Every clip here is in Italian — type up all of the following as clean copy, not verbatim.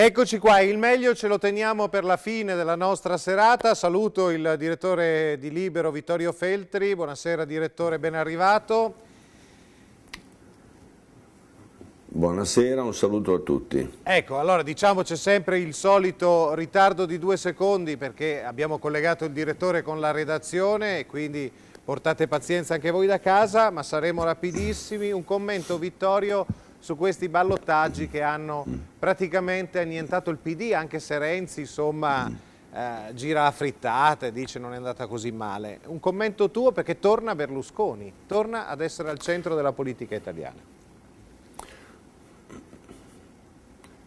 Eccoci qua, il meglio ce lo teniamo per la fine della nostra serata. Saluto il direttore di Libero Vittorio Feltri. Buonasera direttore, ben arrivato. Buonasera, un saluto a tutti. Ecco, allora diciamo c'è sempre il solito ritardo di 2 secondi perché abbiamo collegato il direttore con la redazione e quindi portate pazienza anche voi da casa, ma saremo rapidissimi. Un commento, Vittorio, su questi ballottaggi che hanno praticamente annientato il PD, anche se Renzi insomma gira a frittate, dice non è andata così male. Un commento tuo, perché torna Berlusconi, torna ad essere al centro della politica italiana.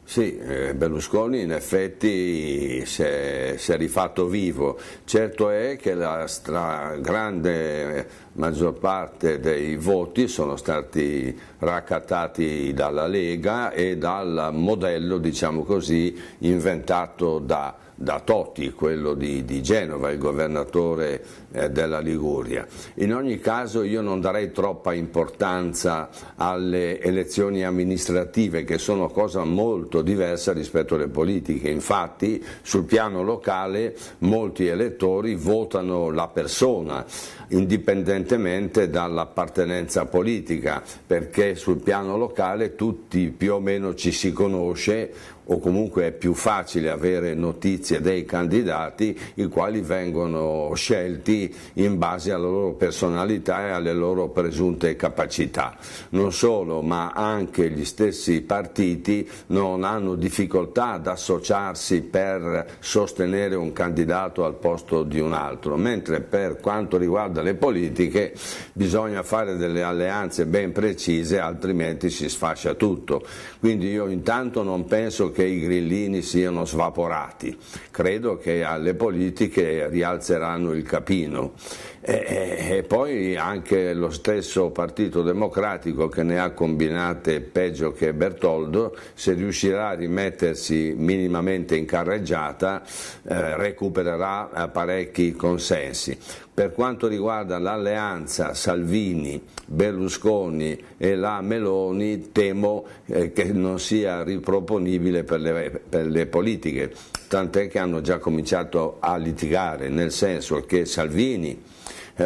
Sì, Berlusconi in effetti si è rifatto vivo. Certo è che la grande maggior parte dei voti sono stati raccattati dalla Lega e dal modello, diciamo così, inventato da Totti, quello di Genova, il governatore della Liguria. In ogni caso io non darei troppa importanza alle elezioni amministrative, che sono cosa molto diversa rispetto alle politiche. Infatti sul piano locale molti elettori votano la persona indipendentemente dall'appartenenza politica, perché sul piano locale tutti più o meno ci si conosce, o comunque è più facile avere notizie dei candidati, i quali vengono scelti in base alla loro personalità e alle loro presunte capacità. Non solo, ma anche gli stessi partiti non hanno difficoltà ad associarsi per sostenere un candidato al posto di un altro, mentre per quanto riguarda le politiche bisogna fare delle alleanze ben precise, altrimenti si sfascia tutto. Quindi io intanto non penso che i grillini siano svaporati, credo che alle politiche rialzeranno il capino e poi anche lo stesso Partito Democratico, che ne ha combinate peggio che Bertoldo, se riuscirà a rimettersi minimamente in carreggiata recupererà parecchi consensi. Per quanto riguarda l'alleanza Salvini-Berlusconi e la Meloni, temo che non sia riproponibile per le politiche, tant'è che hanno già cominciato a litigare, nel senso che Salvini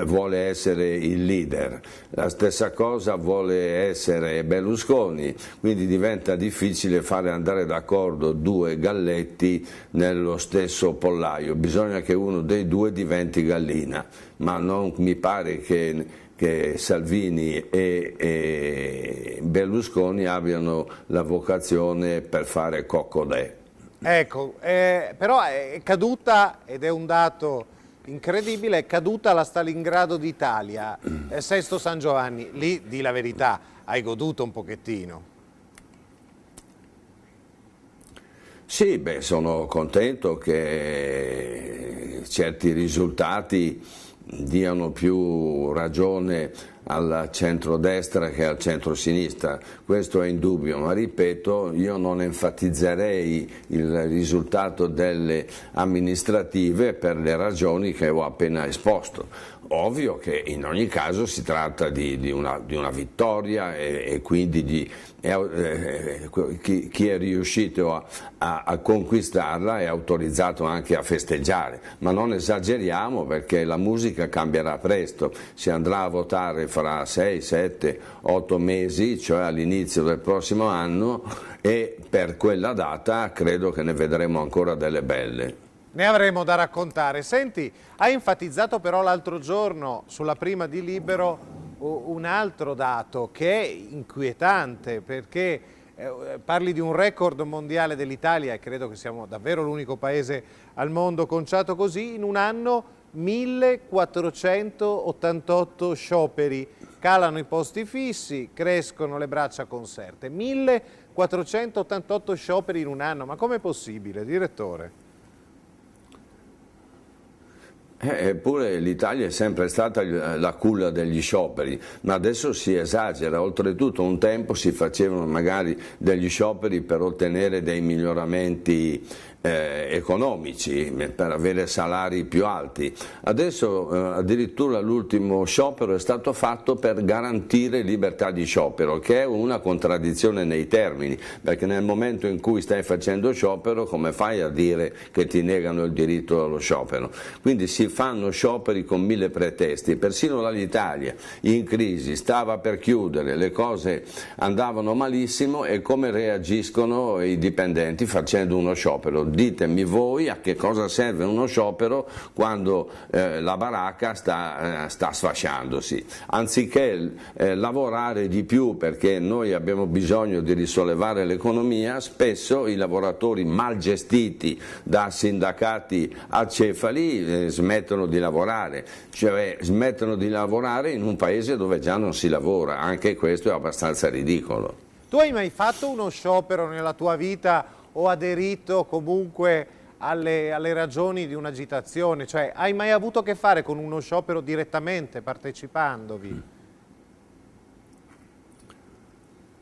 vuole essere il leader, la stessa cosa vuole essere Berlusconi, quindi diventa difficile fare andare d'accordo due galletti nello stesso pollaio, bisogna che uno dei due diventi gallina, ma non mi pare che Salvini e Berlusconi abbiano la vocazione per fare coccodè. Ecco, però è caduta, ed è un dato incredibile, è caduta la Stalingrado d'Italia, Sesto San Giovanni. Lì, di la verità, hai goduto un pochettino. Sì, beh, sono contento che certi risultati diano più ragione al centrodestra che al centrosinistra, questo è indubbio, ma ripeto, io non enfatizzerei il risultato delle amministrative per le ragioni che ho appena esposto. Ovvio che in ogni caso si tratta di una vittoria e quindi chi è riuscito a conquistarla è autorizzato anche a festeggiare, ma non esageriamo, perché la musica cambierà presto, si andrà a votare fra 6, 7, 8 mesi, cioè all'inizio del prossimo anno, e per quella data credo che ne vedremo ancora delle belle. Ne avremo da raccontare. Senti, hai enfatizzato però l'altro giorno sulla prima di Libero un altro dato che è inquietante, perché parli di un record mondiale dell'Italia, e credo che siamo davvero l'unico paese al mondo conciato così, in un anno 1488 scioperi, calano i posti fissi, crescono le braccia conserte. 1488 scioperi in un anno, ma com'è possibile, direttore? Eppure l'Italia è sempre stata la culla degli scioperi, ma adesso si esagera. Oltretutto un tempo si facevano magari degli scioperi per ottenere dei miglioramenti economici per avere salari più alti. Adesso addirittura l'ultimo sciopero è stato fatto per garantire libertà di sciopero, che è una contraddizione nei termini, perché nel momento in cui stai facendo sciopero, come fai a dire che ti negano il diritto allo sciopero? Quindi si fanno scioperi con mille pretesti, persino l'Alitalia in crisi stava per chiudere, le cose andavano malissimo, e come reagiscono i dipendenti facendo uno sciopero? Ditemi voi a che cosa serve uno sciopero quando la baracca sta sfasciandosi. Anziché lavorare di più perché noi abbiamo bisogno di risollevare l'economia, spesso i lavoratori mal gestiti da sindacati acefali smettono di lavorare, cioè smettono di lavorare in un paese dove già non si lavora. Anche questo è abbastanza ridicolo. Tu hai mai fatto uno sciopero nella tua vita o aderito comunque alle ragioni di un'agitazione? Cioè, hai mai avuto a che fare con uno sciopero direttamente, partecipandovi?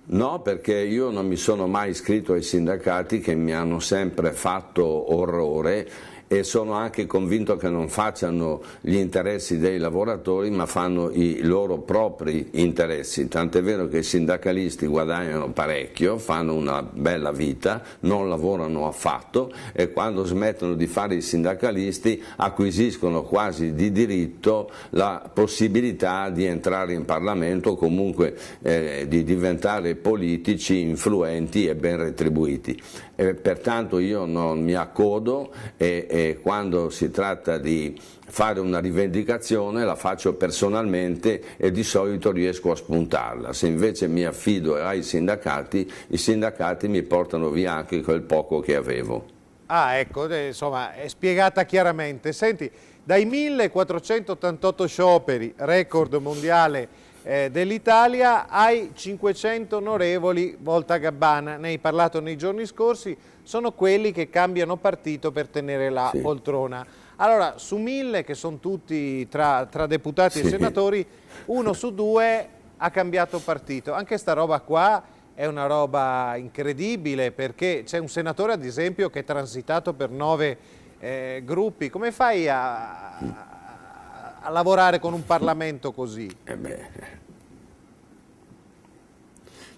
No, perché io non mi sono mai iscritto ai sindacati, che mi hanno sempre fatto orrore, e sono anche convinto che non facciano gli interessi dei lavoratori, ma fanno i loro propri interessi. Tant'è vero che i sindacalisti guadagnano parecchio, fanno una bella vita, non lavorano affatto, e quando smettono di fare i sindacalisti acquisiscono quasi di diritto la possibilità di entrare in Parlamento, o comunque di diventare politici influenti e ben retribuiti. Pertanto io non mi accodo, e quando si tratta di fare una rivendicazione la faccio personalmente, e di solito riesco a spuntarla. Se invece mi affido ai sindacati, i sindacati mi portano via anche quel poco che avevo. Ah, ecco, insomma, è spiegata chiaramente. Senti, dai 1488 scioperi, record mondiale dell'Italia, ai 500 onorevoli Volta Gabbana, ne hai parlato nei giorni scorsi, sono quelli che cambiano partito per tenere la poltrona. Allora, su 1000, che sono tutti tra deputati e senatori, 1 su 2 ha cambiato partito. Anche sta roba qua è una roba incredibile, perché c'è un senatore, ad esempio, che è transitato per 9 gruppi. Come fai a lavorare con un Parlamento così?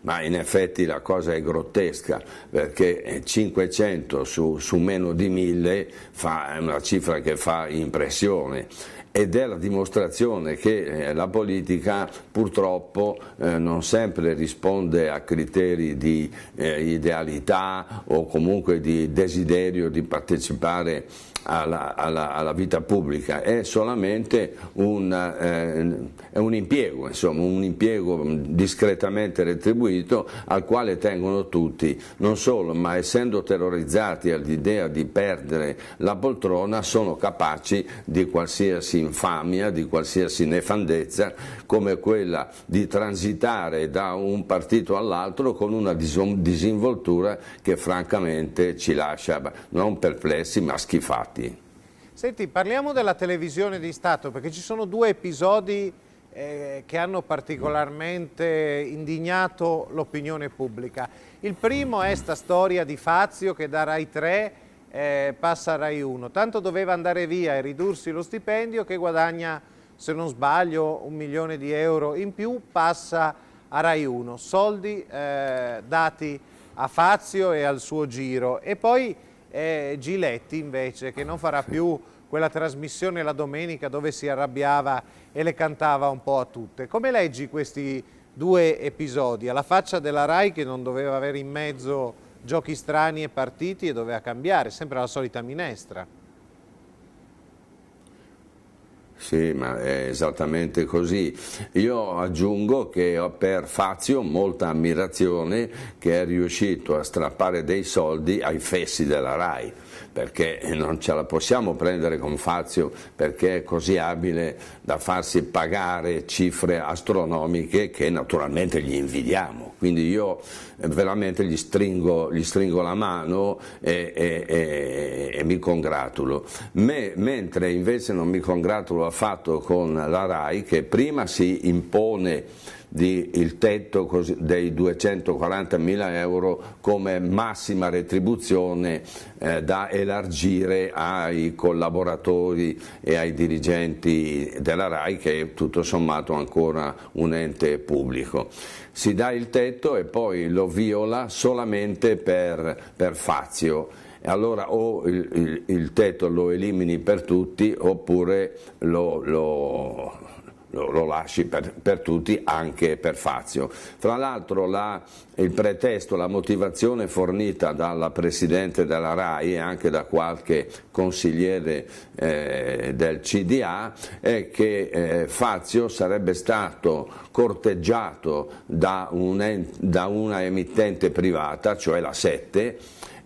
Ma in effetti la cosa è grottesca, perché 500 su meno di 1000 è una cifra che fa impressione, ed è la dimostrazione che la politica purtroppo non sempre risponde a criteri di idealità o comunque di desiderio di partecipare alla vita pubblica. È solamente un impiego, insomma, un impiego discretamente retribuito al quale tengono tutti. Non solo, ma essendo terrorizzati all'idea di perdere la poltrona, sono capaci di qualsiasi infamia, di qualsiasi nefandezza, come quella di transitare da un partito all'altro con una disinvoltura che francamente ci lascia non perplessi ma schifati. Senti, parliamo della televisione di Stato, perché ci sono 2 episodi che hanno particolarmente indignato l'opinione pubblica. Il primo è sta storia di Fazio che da Rai 3 passa a Rai 1. Tanto doveva andare via e ridursi lo stipendio che guadagna, se non sbaglio, 1 milione di euro in più, passa a Rai 1. Soldi dati a Fazio e al suo giro. E poi Giletti invece, che non farà più quella trasmissione la domenica dove si arrabbiava e le cantava un po' a tutte. Come leggi questi 2 episodi? Alla faccia della Rai, che non doveva avere in mezzo giochi strani e partiti e doveva cambiare, sempre la solita minestra. Sì, ma è esattamente così. Io aggiungo che ho per Fazio molta ammirazione, che è riuscito a strappare dei soldi ai fessi della Rai, perché non ce la possiamo prendere con Fazio, perché è così abile da farsi pagare cifre astronomiche che naturalmente gli invidiamo. Quindi io veramente gli stringo la mano e mi congratulo. Mentre invece non mi congratulo affatto con la Rai, che prima si impone il tetto dei 240.000 euro come massima retribuzione da elargire ai collaboratori e ai dirigenti della RAI, che è tutto sommato ancora un ente pubblico. Si dà il tetto e poi lo viola solamente per Fazio. Allora o il tetto lo elimini per tutti oppure lo lasci per tutti, anche per Fazio. Tra l'altro il pretesto, la motivazione fornita dalla Presidente della RAI e anche da qualche consigliere del CDA è che Fazio sarebbe stato corteggiato da una emittente privata, cioè la 7,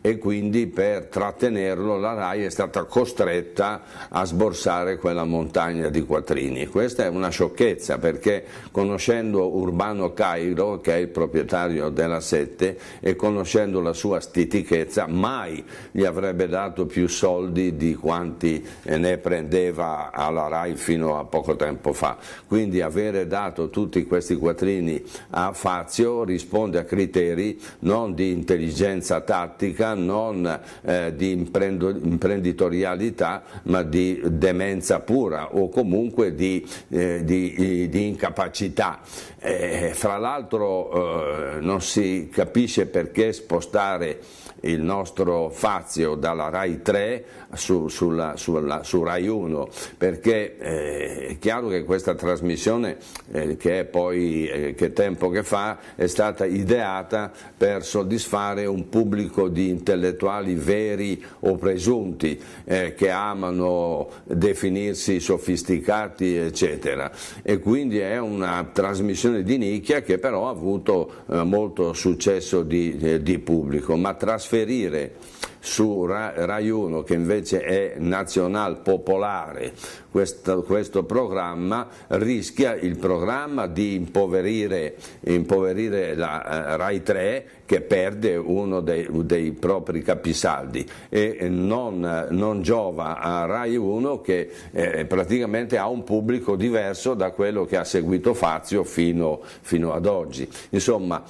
e quindi per trattenerlo la RAI è stata costretta a sborsare quella montagna di quattrini. Questa è una sciocchezza, perché conoscendo Urbano Cairo, che è il proprietario della 7, e conoscendo la sua stitichezza, mai gli avrebbe dato più soldi di quanti ne prendeva alla RAI fino a poco tempo fa. Quindi avere dato tutti questi quattrini a Fazio risponde a criteri non di intelligenza tattica, non di imprenditorialità, ma di demenza pura o comunque di incapacità. Fra l'altro non si capisce perché spostare il nostro Fazio dalla RAI 3 su RAI 1, perché è chiaro che questa trasmissione che tempo che fa è stata ideata per soddisfare un pubblico di intellettuali veri o presunti che amano definirsi sofisticati eccetera, e quindi è una trasmissione di nicchia che però ha avuto molto successo di pubblico, ma trasferire su RAI 1, che invece è nazional popolare, questo programma, rischia il programma di impoverire la RAI 3, che perde uno dei propri capisaldi, e non giova a RAI 1, che praticamente ha un pubblico diverso da quello che ha seguito Fazio fino ad oggi. Insomma,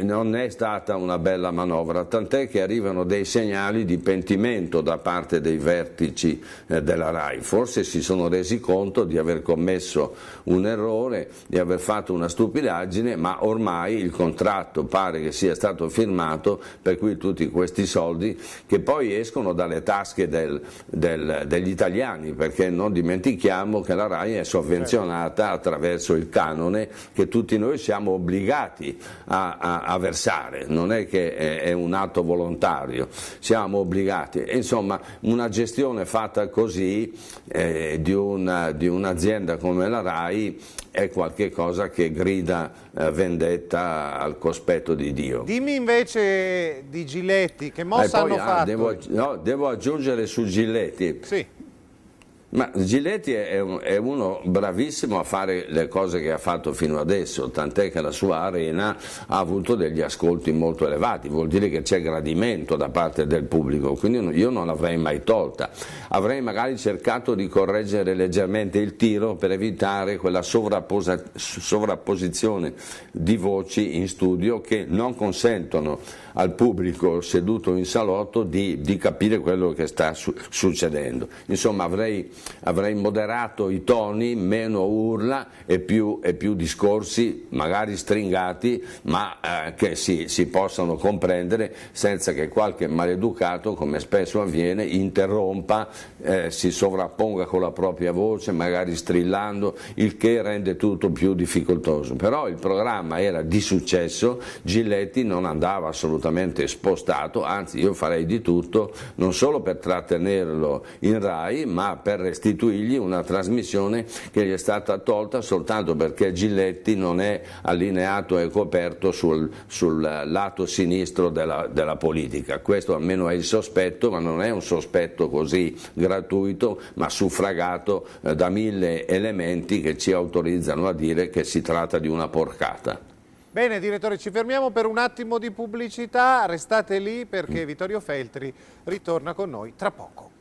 non è stata una bella manovra, tant'è che arrivano dei segnali di pentimento da parte dei vertici della RAI. Forse si sono resi conto di aver commesso un errore, di aver fatto una stupidaggine, ma ormai il contratto pare che sia stato firmato, per cui tutti questi soldi che poi escono dalle tasche degli italiani, perché non dimentichiamo che la RAI è sovvenzionata attraverso il canone che tutti noi siamo obbligati a versare, non è che è un atto volontario, siamo obbligati. E insomma, una gestione fatta così di un'azienda come la RAI è qualcosa che grida vendetta al cospetto di Dio. Dimmi invece di Giletti, che mossa hanno fatto? Devo aggiungere su Giletti. Sì. Ma Giletti è uno bravissimo a fare le cose che ha fatto fino adesso, tant'è che la sua arena ha avuto degli ascolti molto elevati, vuol dire che c'è gradimento da parte del pubblico, quindi io non l'avrei mai tolta. Avrei magari cercato di correggere leggermente il tiro per evitare quella sovrapposizione di voci in studio che non consentono al pubblico seduto in salotto di capire quello che sta succedendo. Insomma, avrei moderato i toni, meno urla e più discorsi magari stringati, ma che si possano comprendere senza che qualche maleducato, come spesso avviene, interrompa, si sovrapponga con la propria voce, magari strillando, il che rende tutto più difficoltoso. Però il programma era di successo, Giletti non andava assolutamente spostato, anzi io farei di tutto non solo per trattenerlo in RAI, ma per restituirgli una trasmissione che gli è stata tolta soltanto perché Giletti non è allineato e coperto sul lato sinistro della politica. Questo almeno è il sospetto, ma non è un sospetto così gratuito, ma suffragato da 1000 elementi che ci autorizzano a dire che si tratta di una porcata. Bene direttore, ci fermiamo per un attimo di pubblicità, restate lì perché Vittorio Feltri ritorna con noi tra poco.